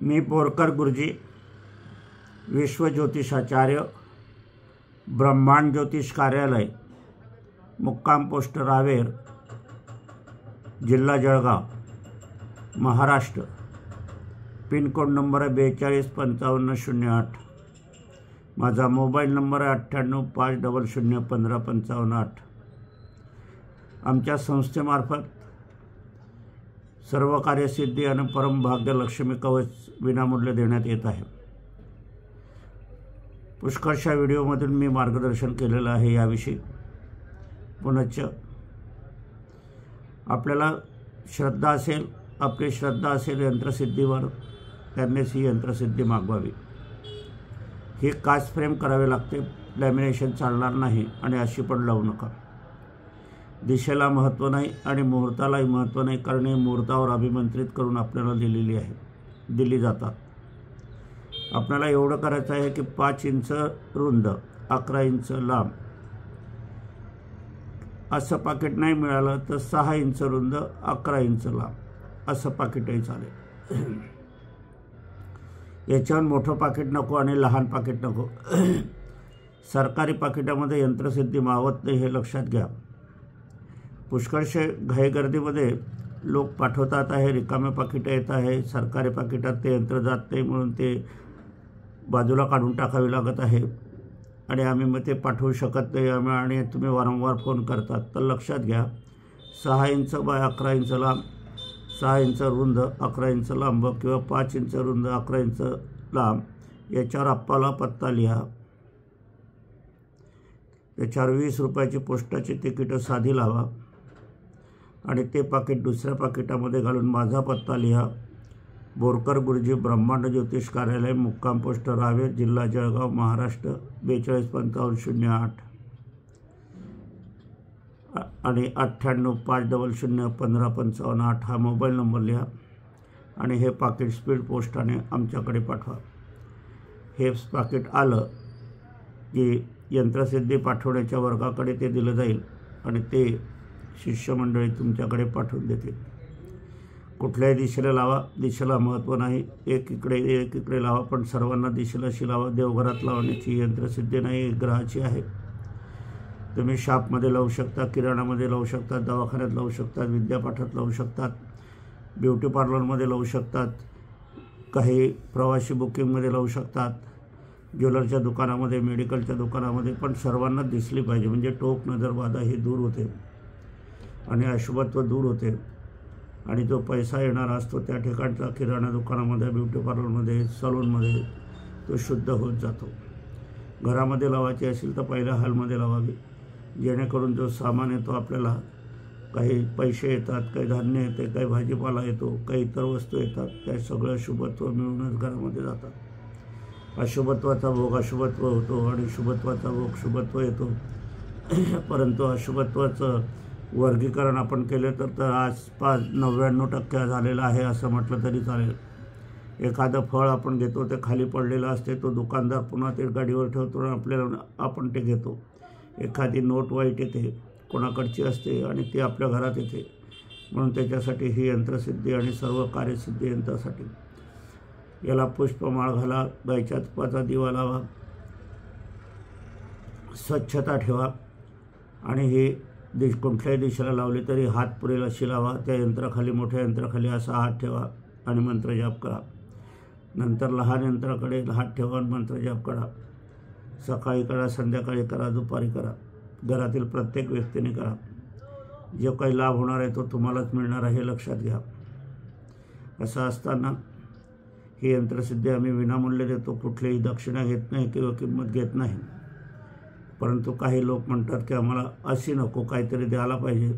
मी बोरकर गुरुजी, विश्वज्योतिषाचार्य, ब्रह्मांड ज्योतिष कार्यालय, मुक्काम पोस्ट रावेर, जिल्हा Jalgaon, Maharashtra. Pin code number आहे 425508। माझा मोबाईल नंबर आहे 9850015558। आमच्या संस्थेमार्फत सर्व कार्यसिद्धी आणि परमभाग्य लक्ष्मी कवच विनामूल्य देण्यात येत आहे। पुष्कळशा व्हिडिओमधून मी मार्गदर्शन केलेलं आहे याविषयी। पुनश्च आपल्याला श्रद्धा असेल, आपली श्रद्धा असेल यंत्रसिद्धीवर, त्यांनीच ही यंत्रसिद्धी मागवावी। ही काच फ्रेम करावे लागते, लॅमिनेशन चालणार नाही आणि अशी पण लावू नका। दिशेला महत्त्व नाही आणि मुहूर्तालाही महत्त्व नाही, कारण हे मुहूर्तावर अभिमंत्रित करून आपल्याला दिली जातात। आपल्याला एवढं करायचं आहे की 5 इंच रुंद, 11 इंच लांब असं पाकिट नाही मिळालं तर 6 इंच रुंद, 11 इंच लांब असं पाकिटही चालेल। याच्यावर मोठं पाकिट नको आणि लहान पाकिट नको। सरकारी पाकिटामध्ये यंत्रसिद्धी मावत नाही, हे लक्षात घ्या। पुष्कळशे घाईगर्दीमध्ये लोक पाठवतात आहे, रिकामे पाकिटं येत आहे, सरकारी पाकिटात ते यंत्र जात नाही म्हणून ते बाजूला काढून टाकावे लागत आहे आणि आम्ही मग ते पाठवू शकत नाही आणि तुम्ही वारंवार फोन करतात। तर लक्षात घ्या, 6 इंच बाय 11 इंच लांब, 6 इंच रुंद, 11 इंच लांब किंवा 5 इंच रुंद, 11 इंच लांब याच्यावर आप्पाला पत्ता लिहा। याच्यावर 20 रुपयाची पोस्टाची तिकीटं साधी लावा आणि ते पाकिट दुसऱ्या पाकिटामध्ये घालून माझा पत्ता लिहा। बोरकर गुरुजी, ब्रह्मांड ज्योतिष कार्यालय, मुक्काम पोस्ट रावेर, जिल्हा जळगाव, महाराष्ट्र 425508 आणि 9850015558 हा मोबाईल नंबर लिहा आणि हे पाकिट स्पीड पोस्टाने आमच्याकडे पाठवा। हे पाकिट आलं की यंत्रसिद्धी पाठवण्याच्या वर्गाकडे ते दिलं जाईल आणि ते शिष्यमंडळी तुमच्याकडे पाठवून देतील। कुठल्याही दिशेला लावा, दिशेला महत्त्व नाही। एक इकडे लावा, पण सर्वांना दिशेला अशी लावा। देवघरात लावण्याची यंत्रसिद्धी नाही, ग्रहाची आहे। तुम्ही शॉपमध्ये लावू शकता, किराणामध्ये लावू शकतात, दवाखान्यात लावू शकतात, विद्यापीठात लावू शकतात, ब्युटी पार्लरमध्ये लावू शकतात, काही प्रवासी बुकिंगमध्ये लावू शकतात, ज्वेलरच्या दुकानामध्ये, मेडिकलच्या दुकानामध्ये, पण सर्वांना दिसली पाहिजे। म्हणजे टोक नजरबाधा ही दूर होते आणि अशुभत्व दूर होते आणि जो पैसा येणारा असतो त्या ठिकाणचा किराणा दुकानामध्ये, ब्युटी पार्लरमध्ये, सलूनमध्ये तो शुद्ध होत जातो। घरामध्ये लावायची असेल तर पहिल्या हॉलमध्ये लावावी, जेणेकरून जो सामान येतो आपल्याला, काही पैसे येतात, काही धान्य येते, काही भाजीपाला येतो, काही इतर वस्तू येतात, त्या सगळं शुभत्व मिळूनच घरामध्ये जातात। अशुभत्वाचा भोग अशुभत्व होतो आणि शुभत्वाचा भोग शुभत्व येतो। परंतु अशुभत्वाचं वर्गीकरण आपण केले तर आसपास 99% झालेलं आहे असं म्हटलं तरी चालेल। एखादं फळ आपण घेतो ते खाली पडलेलं असते, तो दुकानदार पुन्हा ते गाडीवर ठेवतो आणि आपण ते घेतो। एखादी नोट वाईट येते, कोणाकडची असते आणि ती आपल्या घरात येते, म्हणून त्याच्यासाठी ही यंत्रसिद्धी आणि सर्व कार्यसिद्धी यंत्रासाठी। याला पुष्पमाळ घाला, गायच्या तुपाचा दिवा लावा, स्वच्छता ठेवा आणि ही कुठल्याही दिशेला लावली तरी हात पुरेल अशी लावा। त्या यंत्राखाली, मोठ्या यंत्राखाली असा हात ठेवा आणि मंत्रजाप करा। नंतर लहान यंत्राकडे हात ठेवा आणि मंत्रजाप करा। सकाळी करा, संध्याकाळी करा, दुपारी करा, घरातील प्रत्येक व्यक्तीने करा। जो काही लाभ होणार आहे तो तुम्हालाच मिळणार आहे, हे लक्षात घ्या। असं असताना ही यंत्रसिद्धी आम्ही विनामूल्य देतो, कुठलीही दक्षिणा घेत नाही किंवा किंमत घेत नाही। परंतु काही लोक म्हणतात की आम्हाला अशी नको, काहीतरी द्यायला पाहिजे,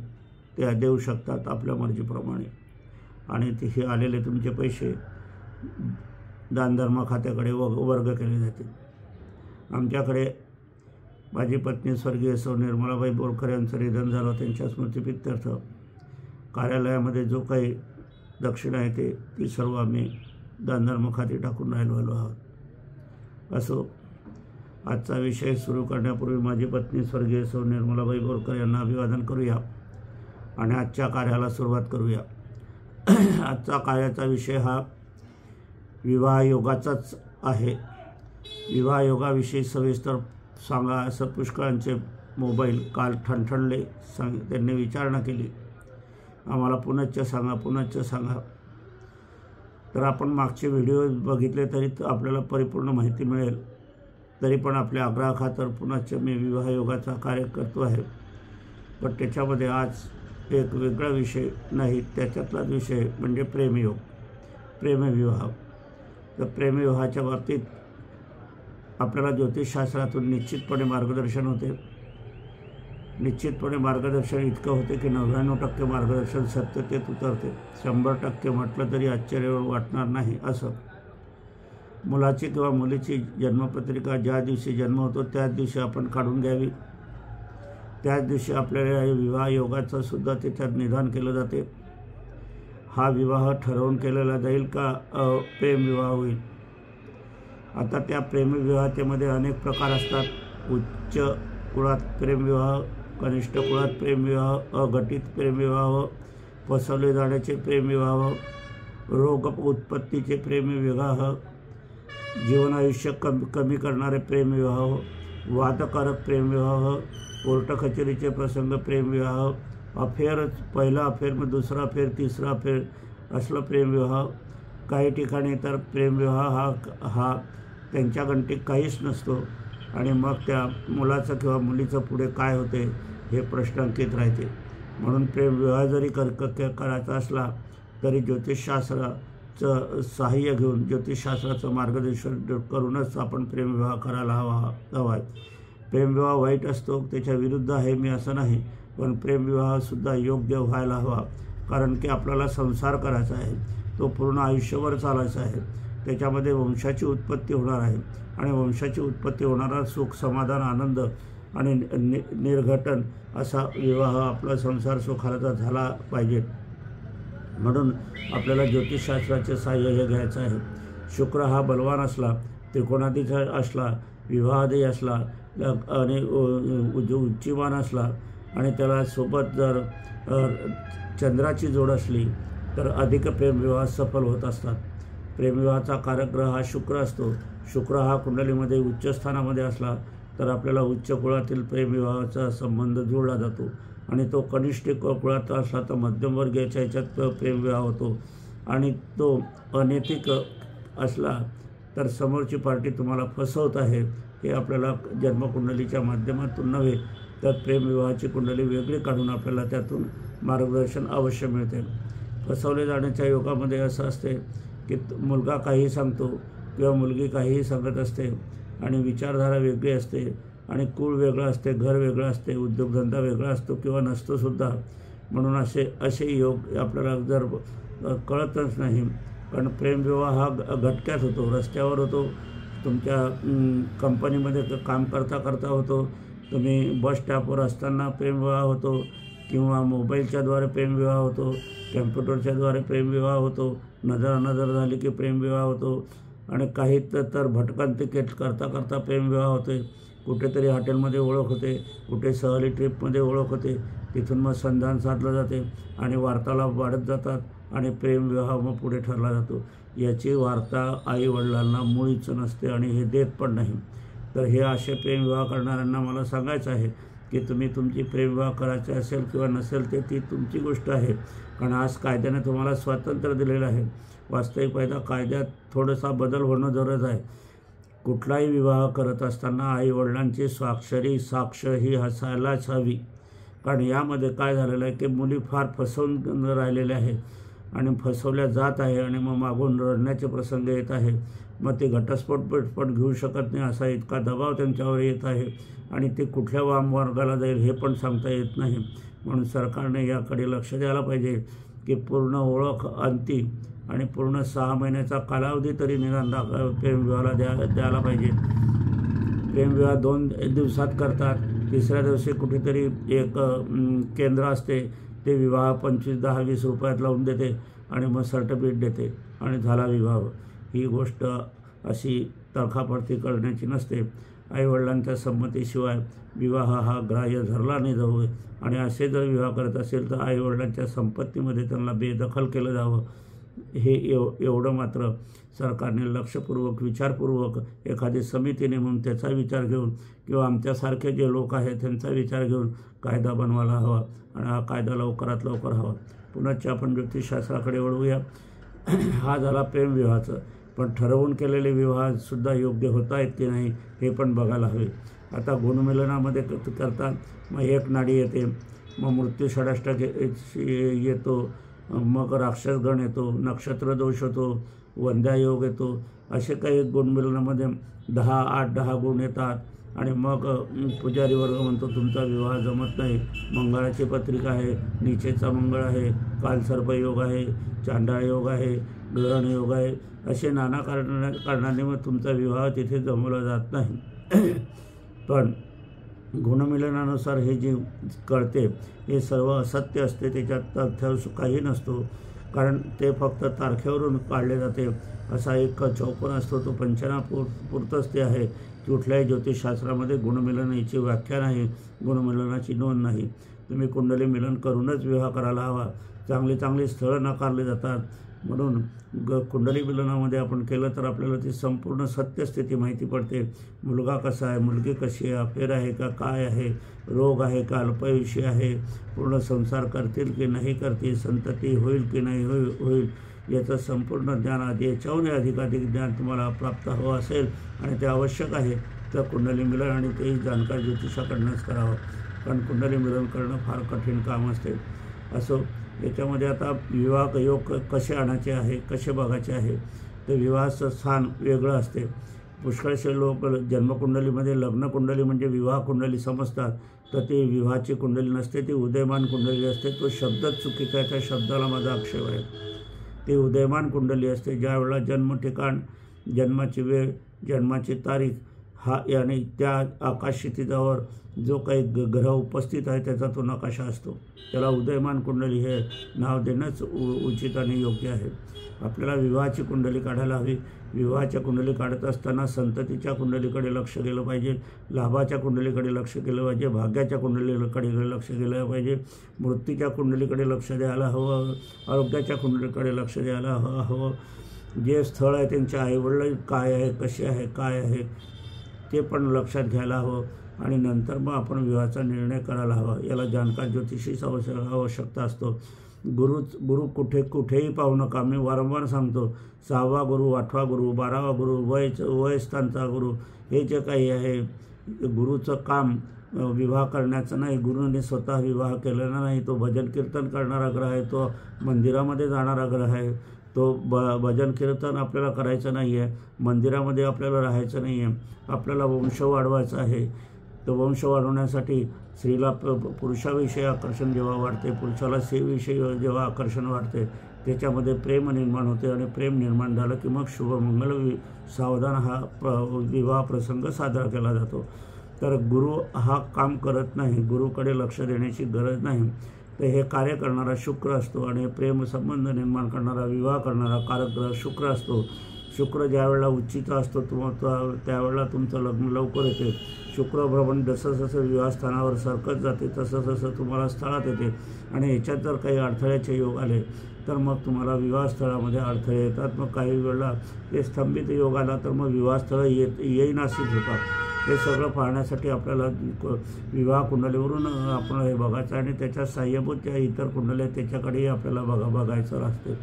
ते देऊ शकतात आपल्या मर्जीप्रमाणे आणि ते हे आलेले तुमचे पैसे दानधर्म खात्याकडे वर्ग केले जातील। आमच्याकडे माझी पत्नी स्वर्गीय सौ निर्मलाबाई बोरकर यांचं निधन झालं, त्यांच्या स्मृतिप्रीत्यर्थ कार्यालयामध्ये जो काही दक्षिणा आहे ती सर्व आम्ही दानधर्म खाती टाकून राहिलो आहोत। असो, आजचा विषय सुरू करण्यापूर्वी माझी पत्नी स्वर्गीय सौ निर्मलाबाई बोरकर यांना अभिवादन करूया आणि आजच्या कार्याला सुरुवात करूया। आजचा कार्याचा विषय हा विवाह योगाचाच आहे. विवाह योगाविषयी सविस्तर सांगा असं पुष्कळांचे मोबाईल काल ठणठणले. त्यांनी विचारणा केली, आम्हाला पुनश्च सांगा. तर आपण मागचे व्हिडिओ बघितले तरी आपल्याला परिपूर्ण माहिती मिळेल. तरी पण आपल्या आग्रहाखातर पुनश्च मी विवाह योगाचा कार्य करतो आहे. पण त्याच्यामध्ये आज एक वेगळा विषय नाही, त्याच्यातलाच विषय म्हणजे प्रेमयोग, प्रेमविवाह. तर प्रेमविवाहाच्या बाबतीत आपल्याला ज्योतिषशास्त्रातून निश्चितपणे मार्गदर्शन होते. निश्चितपणे मार्गदर्शन इतकं होते की 99% मार्गदर्शन सत्यतेत उतरते. 100% म्हटलं तरी आश्चर्य वाटणार नाही. असं मुलाची किंवा मुलीची जन्मपत्रिका ज्या दिवशी जन्म होतो त्याच दिवशी आपण काढून घ्यावी. त्याच दिवशी आपल्याला विवाह योगाचं सुद्धा त्याच्यात निदान केलं जाते. हा विवाह ठरवून केलेला जाईल का प्रेमविवाह होईल. आता त्या प्रेमविवाहामध्ये अनेक प्रकार असतात. उच्च कुळात प्रेमविवाह, कनिष्ठ कुळात प्रेमविवाह, अघटित प्रेमविवाह, फसवले जाण्याचे प्रेमविवाह, रोग उत्पत्तीचे प्रेमविवाह, जीवनायुष्य कमी करणारे प्रेमविवाह, वादकारक प्रेमविवाह, कोर्ट कचेरीचे प्रसंग प्रेमविवाह, अफेअर, पहिला अफेअर मग दुसरा अफेअर, तिसरा अफेअर असलं प्रेमविवाह. काही ठिकाणी तर प्रेमविवाह हा त्यांच्या गणतीत काहीच नसतो आणि मग त्या मुलाचं किंवा मुलीचं पुढे काय होते हे प्रश्नांकित राहते. म्हणून प्रेमविवाह जरी करायचा असला तरी ज्योतिषशास्त्राचं सहाय्य घेऊन, ज्योतिषशास्त्राचं मार्गदर्शन करूनच आपण प्रेमविवाह करायला हवा आहे. प्रेमविवाह वाईट असतो, त्याच्या विरुद्ध आहे मी असं नाही, पण प्रेमविवाहसुद्धा योग्य व्हायला हवा. कारण की आपल्याला संसार करायचा आहे, तो पूर्ण आयुष्यभर चालायचा आहे. त्याच्यामध्ये वंशाची उत्पत्ती होणार आहे आणि वंशाची उत्पत्ती होणारा सुख, समाधान, आनंद आणि निर्घटन असा विवाह आपला संसार सुखाचा झाला पाहिजे. म्हणून आपल्याला ज्योतिषशास्त्राचे सहाय्य हे घ्यायचं आहे. शुक्र हा बलवान असला, त्रिकोणाधीश असला, विवाहादी असला आणि उच्चीवान असला आणि त्याला सोबत जर चंद्राची जोड असली तर अधिक प्रेमविवाह सफल होत असतात. प्रेमविवाहाचा कारकग्रह हा शुक्र असतो. शुक्र हा कुंडलीमध्ये उच्च स्थानामध्ये असला तर आपल्याला उच्च कुळातील प्रेमविवाहाचा संबंध जुळला जातो आणि तो कनिष्ठ कुळात असला तर मध्यमवर्गीयाच्या ह्याच्यात प्रेमविवाह होतो. आणि तो अनैतिक असला तर समोरची पार्टी तुम्हाला फसवत आहे हे आपल्याला जन्मकुंडलीच्या माध्यमातून नव्हे तर प्रेमविवाहाची कुंडली वेगळी काढून आपल्याला त्यातून मार्गदर्शन अवश्य मिळते. फसवले जाण्याच्या योगामध्ये असं असते की मुलगा काहीही सांगतो किंवा मुलगी काहीही सांगत असते आणि विचारधारा वेगळी असते आणि कुळ वेगळं असते, घर वेगळं असते, उद्योगधंदा वेगळा असतो किंवा नसतोसुद्धा. म्हणून असे योग आपल्याला जर कळतच नाही. कारण प्रेमविवाह हा घटक्यात होतो, रस्त्यावर होतो, तुमच्या कंपनीमध्ये काम करता होतो, तुम्ही बस स्टॉपवर असताना प्रेमविवाह होतो किंवा मोबाईलच्याद्वारे प्रेमविवाह होतो, कॅम्प्युटरच्याद्वारे प्रेमविवाह होतो, नजर झाली की प्रेमविवाह होतो आणि काही तर भटकंती करता प्रेमविवाह होते. कुठेतरी हॉटेलमध्ये ओळख होते, कुठे सहली ट्रिपमध्ये ओळख होते, तिथून मग संधान साधलं जाते आणि वार्तालाप वाढत जातात आणि प्रेमविवाह मग पुढे ठरला जातो. याची वार्ता आईवडिलांना मुळीच नसते आणि हे देत पण नाही. तर हे असे प्रेमविवाह करणाऱ्यांना मला सांगायचं आहे की तुम्ही तुमची प्रेमविवाह करायचे असेल किंवा नसेल ते ती तुमची गोष्ट आहे. कारण आज कायद्याने तुम्हाला स्वातंत्र्य दिलेलं आहे. वास्तविक पाहता कायद्यात थोडासा बदल होणं गरज आहे. कुठलाही विवाह करत असताना आईवडिलांची स्वाक्षरी साक्ष ही असायलाच हवी. कारण यामध्ये काय झालेलं आहे की मुली फार फसवून राहिलेल्या आहे आणि फसवल्या जात आहे आणि मग मागून रडण्याचे प्रसंग येत आहे. मग ते घटस्फोट घेऊ शकत नाही असा इतका दबाव त्यांच्यावर येत आहे आणि ते कुठल्या वामवर्गाला जाईल हे पण सांगता येत नाही. म्हणून सरकारने याकडे लक्ष द्यायला पाहिजे की पूर्ण ओळख अंती आणि पूर्ण 6 महिन्याचा कालावधी तरी निदान प्रेमविवाहाला द्यायला पाहिजे. प्रेमविवाह 2 दिवसात करतात, तिसऱ्या दिवशी कुठेतरी एक केंद्र असते, ते विवाह 25-10-20 रुपयात लावून देते आणि मग सर्टिफिकेट देते आणि झाला विवाह. ही गोष्ट अशी तडकाफडती करण्याची नसते. आईवडिलांच्या संमतीशिवाय विवाह हा ग्राह्य धरला नाही जाऊ आणि असे जर विवाह करत असेल तर आईवडिलांच्या संपत्तीमध्ये त्यांना बेदखल केलं जावं हे एवढं मात्र सरकारने लक्षपूर्वक विचारपूर्वक एखादी समिती नेमून त्याचा विचार घेऊन किंवा आमच्यासारखे जे लोक आहेत त्यांचा विचार घेऊन कायदा बनवायला हवा आणि हा कायदा लवकरात लवकर हवा. पुन्हा आपण ज्योतिषशास्त्राकडे वळूया. हा झाला प्रेमविवाहाचं, पण ठरवून केलेले विवाहसुद्धा योग्य होत आहेत की नाही हे पण बघायला हवे. आता गुणमिलनामध्ये करता मग एक नाडी येते, मग मृत्यू षडाष्टक येतो, मग राक्षसगण येतो, नक्षत्र दोष होतो, वंध्यायोग येतो. असे काही गुणमिलनामध्ये 10 गुण येतात आणि मग पुजारी वर्ग म्हणतो तुमचा विवाह जमत नाही. मंगळाची पत्रिका आहे, नीचेचा मंगळ आहे, कालसर्पयोग आहे, चांडाळ योग आहे, ग्रहण योग आहे, असे नाना कारणाने मग तुमचा विवाह तिथे जमवला जात नाही. पण गुणमिलनानुसार हे जे कळते हे सर्व असत्य असते, त्याच्यात तथ्य काही नसतो, कारण ते फक्त तारखेवरून काढले जाते. असा एक चौकोन असतो, तो पंचनापुरतंच ते आहे. कुठल्याही ज्योतिषशास्त्रामध्ये गुणमिलन याची व्याख्या नाही, गुणमिलनाची नोंद नाही. तुम्ही कुंडली मिलन करूनच विवाह करायला हवा. चांगली स्थळं नाकारले जातात, म्हणून कुंडली मिलनामध्ये आपण केलं तर आपल्याला ती संपूर्ण सत्यस्थिती माहिती पडते. मुलगा कसा आहे, मुलगी कशी आहे, अफेर आहे का, काय आहे, रोग आहे का, अल्पायुष्य आहे, पूर्ण संसार करतील की नाही करतील, संतती होईल की नाही होईल याचं संपूर्ण ज्ञान आधी याच्याहून अधिकाधिक ज्ञान तुम्हाला प्राप्त हवं असेल आणि ते आवश्यक आहे तर कुंडली मिलन आणि तेही जाणकार ज्योतिषाकडूनच करावं, कारण कुंडली मिलन करणं फार कठीण काम असते. असो, याच्यामध्ये आता विवाह योग कसे आणायचे आहे, कसे बघायचे आहे, तर विवाहाचं स्थान वेगळं असते. पुष्कळसे लोक जन्मकुंडलीमध्ये लग्नकुंडली म्हणजे विवाह कुंडली समजतात, तर ती विवाहाची कुंडली नसते, ती उदयमान कुंडली असते. तो शब्दच चुकीचा आहे, त्या शब्दाला माझा आक्षेप आहे. ती उदयमान कुंडली असते, ज्या वेळेला जन्म ठिकाण, जन्माची वेळ, जन्माची तारीख हा आणि त्या आकाशक्षितिजावर जो काही ग्रह उपस्थित आहे त्याचा तो नकाशा असतो. त्याला उदयमान कुंडली हे नाव देणंच उचित आणि योग्य आहे. आपल्याला विवाहाची कुंडली काढायला हवी. विवाहाच्या कुंडली काढत असताना संततीच्या कुंडलीकडे लक्ष गेलं पाहिजे, लाभाच्या कुंडलीकडे लक्ष केलं पाहिजे, भाग्याच्या कुंडलीकडे लक्ष गेलं पाहिजे, मृत्यूच्या कुंडलीकडे लक्ष द्यायला हवं, आरोग्याच्या कुंडलीकडे लक्ष द्यायला हवं. जे स्थळ आहे त्यांचे आईवडील काय आहे, कसे आहे, काय आहे ते पण लक्षात घ्यायला हवं आणि नंतर मग आपण विवाहाचा निर्णय करायला हवा. याला जाणकार ज्योतिषीच आवश्यकता असतो. गुरु कुठेही पाहू नका. मी वारंवार सांगतो, 6वा गुरु, 8वा गुरु, 12वा गुरु, वयस्थानचा गुरु, हे जे काही आहे गुरुचं काम विवाह करण्याचं नाही. गुरुने स्वतः विवाह केलेला नाही. तो भजन कीर्तन करणारा ग्रह आहे, तो मंदिरामध्ये जाणारा ग्रह आहे. तो भजन कीर्तन आपल्याला करायचं नाही आहे, मंदिरामध्ये आपल्याला राहायचं नाही आहे. आपल्याला वंश वाढवायचा आहे. तो वंश वाढवण्यासाठी स्त्रीला पुरुषाविषयी आकर्षण जेव्हा वाढते, पुरुषाला स्त्रीविषयी जेव्हा आकर्षण वाढते, त्याच्यामध्ये प्रेम निर्माण होते आणि प्रेम निर्माण झालं की मग शुभमंगल सावधान हा विवाह प्रसंग साजरा केला जातो. तर गुरु हा काम करत नाही, गुरुकडे लक्ष देण्याची गरज नाही. तर हे कार्य करणारा शुक्र असतो आणि प्रेमसंबंध निर्माण करणारा, विवाह करणारा कारक ग्रह शुक्र असतो. शुक्र ज्या वेळेला उच्चीचा असतो त्यावेळेला तुमचं लग्न लवकर येते. शुक्रभ्रमण जसं विवाहस्थानावर सरकत जाते तसं तुम्हाला स्थळात येते आणि याच्यात जर काही अडथळ्याचे योग आले तर मग तुम्हाला विवाहस्थळामध्ये अडथळे येतात. मग काही वेळेला ते स्तंभित योग आला तर मग विवाहस्थळं येईनाशीच होतात. हे सगळं पाहण्यासाठी आपल्याला विवाह कुंडलीवरून आपण हे बघायचं आणि त्याच्या साह्यभूत ज्या इतर कुंडली आहेत त्याच्याकडेही आपल्याला बघायचं असते.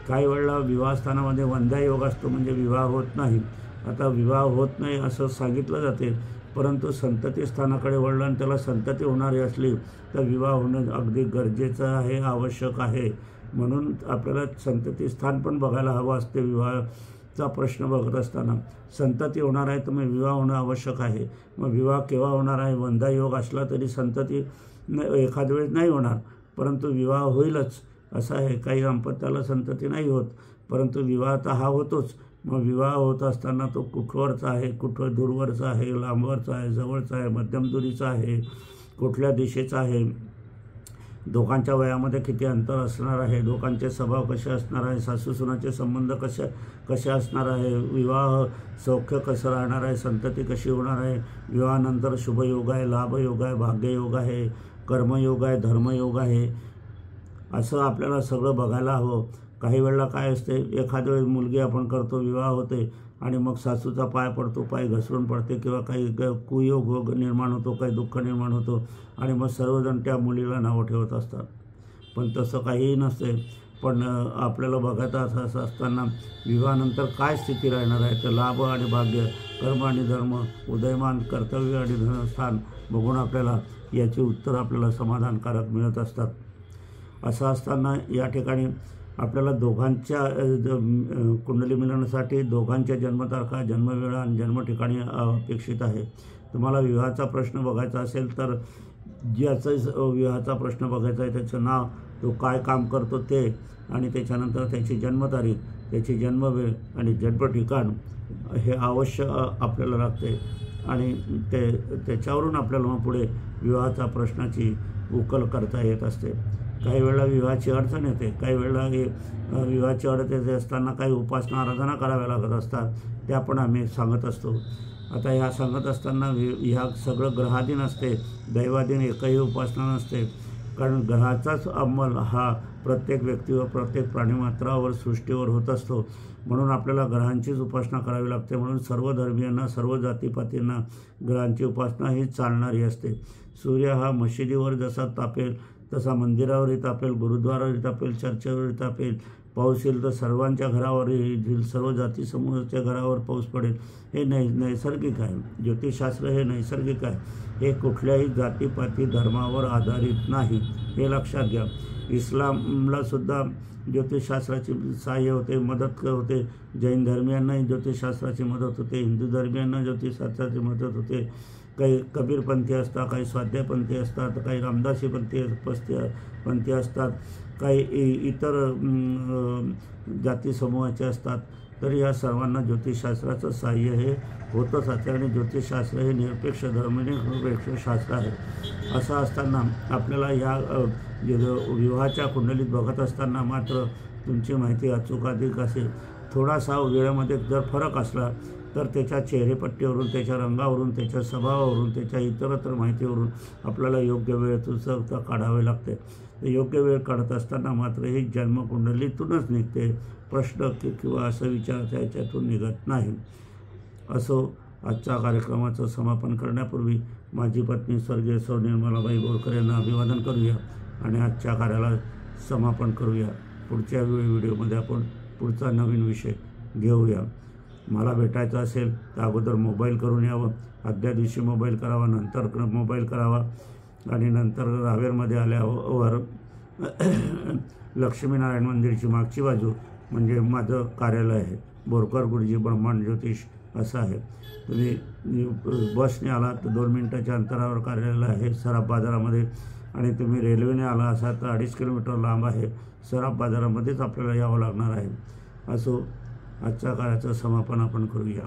काही वेळेला विवाहस्थानामध्ये वंध्या योग असतो, म्हणजे विवाह होत नाही. आता विवाह होत नाही असं सांगितलं जाते, परंतु संतती स्थानाकडे वळलं आणि त्याला संतती होणारी असली तर विवाह होणं अगदी गरजेचं आहे, आवश्यक आहे. म्हणून आपल्याला संतती स्थान पण बघायला हवं असते. विवाहाचा प्रश्न बघत असताना संतती होणार आहे तर मग विवाह होणं आवश्यक आहे. मग विवाह केव्हा होणार आहे? वंध्या योग असला तरी संतती एखाद वेळेस नाही होणार, परंतु विवाह होईलच असं आहे. काही दाम्पत्याला संतती नाही होत, परंतु विवाह तर हा होतोच. मग विवाह होत असताना तो कुठवरचा आहे, कुठं दूरवरचा आहे, लांबवरचा आहे, जवळचा आहे, मध्यम दुरीचा आहे, कुठल्या दिशेचा आहे, दोघांच्या वयामध्ये किती अंतर असणार आहे, दोघांचे स्वभाव कसे असणार आहे, सासूसुनाचे संबंध कसे असणार आहे, विवाह सौख्य कसं राहणार आहे, संतती कशी होणार आहे, विवाहानंतर शुभयोग आहे, लाभयोग आहे, भाग्ययोग आहे, कर्मयोग आहे, धर्मयोग आहे, असं आपल्याला सगळं बघायला हवं. काही वेळेला काय असते, एखाद्या वेळेस मुलगी आपण करतो, विवाह होते आणि मग सासूचा पाय पडतो, पाय घसरून पडते किंवा काही कुयोग निर्माण होतो, काही दुःख निर्माण होतो आणि मग सर्वजण त्या मुलीला नावं ठेवत असतात. पण तसं काहीही नसते. पण आपल्याला बघत असं असताना विवाहानंतर काय स्थिती राहणार आहे, तर लाभ आणि भाग्य, कर्म आणि धर्म, उदयमान कर्तव्य आणि धनस्थान बघून आपल्याला याची उत्तरं आपल्याला समाधानकारक मिळत असतात. असं असताना या ठिकाणी आपल्याला दोघांच्या कुंडली मिलनासाठी दोघांच्या जन्मतारखा, जन्मवेळा आणि जन्मठिकाणी अपेक्षित आहे. तुम्हाला विवाहाचा प्रश्न बघायचा असेल तर ज्याचं विवाहाचा प्रश्न बघायचा आहे त्याचं नाव, तो काय काम करतो ते, आणि त्याच्यानंतर त्याची जन्मतारीख, त्याची जन्मवेळ आणि जन्मठिकाण हे अवश्य आपल्याला लागते आणि त्याच्यावरून आपल्याला मग पुढे विवाहाचा प्रश्नाची उकल करता येत असते. काही वेळेला विवाहाची अडचण येते, काही वेळेला विवाहाची अडचण येते असताना काही उपासना आराधना कराव्या लागत असतात, त्या पण आम्ही सांगत असतो. आता ह्या सांगत असताना ह्या सगळं ग्रहाधीन असते, दैवाधीन एकही उपासना नसते. कारण ग्रहाचाच अंमल हा प्रत्येक व्यक्तीवर, प्रत्येक प्राणीमात्रावर, सृष्टीवर होत असतो. म्हणून आपल्याला ग्रहांचीच उपासना करावी लागते. म्हणून सर्व धर्मीयांना, सर्व जातीपातींना ग्रहांची उपासना ही चालणारी असते. सूर्य हा मशिदीवर जसा तापेल तसा मंदिरावरही तापेल, गुरुद्वारावरही तापेल, चर्चेवरही तापेल. पाऊस येईल तर सर्वांच्या घरावर येईल, सर्व जाती समूहाच्या घरावर पाऊस पडेल. हे नैसर्गिक आहे. ज्योतिषशास्त्र हे नैसर्गिक आहे, हे कुठल्याही जातीपाती धर्मावर आधारित नाही, हे लक्षात घ्या. इस्लामला सुद्धा ज्योतिषशास्त्राची सहाय्य होते, मदत होते. जैन धर्मियांनाही ज्योतिषशास्त्राची मदत होते, हिंदू धर्मियांना ज्योतिषशास्त्राची मदत होते. काही कबीरपंथी असतात, काही स्वाध्यायपंथी असतात, काही रामदासी पंथी असतात, काही इतर जाती समूहाचे असतात. तर या सर्वांना ज्योतिषशास्त्राचं सहाय्य हे होतच असते आणि ज्योतिषशास्त्र हे निरपेक्ष धर्मनिरपेक्ष शास्त्र आहे. असं असताना आपल्याला या विवाहाच्या कुंडलीत बघत असताना मात्र तुमची माहिती अचूक अधिक असेल. थोडासा वेळेमध्ये जर फरक असला तर त्याच्या चेहरेपट्टीवरून, त्याच्या रंगावरून, त्याच्या स्वभावावरून, त्याच्या इतरत्र माहितीवरून आपल्याला योग्य वेळ सुचवता काढावे लागते. योग्य वेळ काढत असताना मात्र ही जन्मकुंडलीतूनच निघते. प्रश्न किंवा असं विचार याच्यातून निघत नाही. असो, आजच्या कार्यक्रमाचं समापन करण्यापूर्वी माझी पत्नी स्वर्गीय सौ निर्मलाबाई बोरकर यांना अभिवादन करूया आणि आजच्या कार्याला समापन करूया. पुढच्या व्हिडिओमध्ये आपण पुढचा नवीन विषय घेऊया. मला भेटायचं असेल तर अगोदर मोबाईल करून यावं, आदल्या दिवशी मोबाईल करावा, नंतर मोबाईल करावा आणि नंतर रावेरमध्ये आल्यावर लक्ष्मीनारायण मंदिरची मागची बाजू म्हणजे माझं कार्यालय आहे. बोरकर गुरुजी ब्रह्मांड ज्योतिष असं आहे. तुम्ही बसने आलात तर 2 मिनिटाच्या अंतरावर कार्यालय आहे सराफ बाजारामध्ये, आणि तुम्ही रेल्वेने आला असाल तर 2.5 किलोमीटर लांब आहे. सराफ बाजारामध्येच आपल्याला यावं लागणार आहे. असो, आजच्या काळाचं समापन आपण करूया.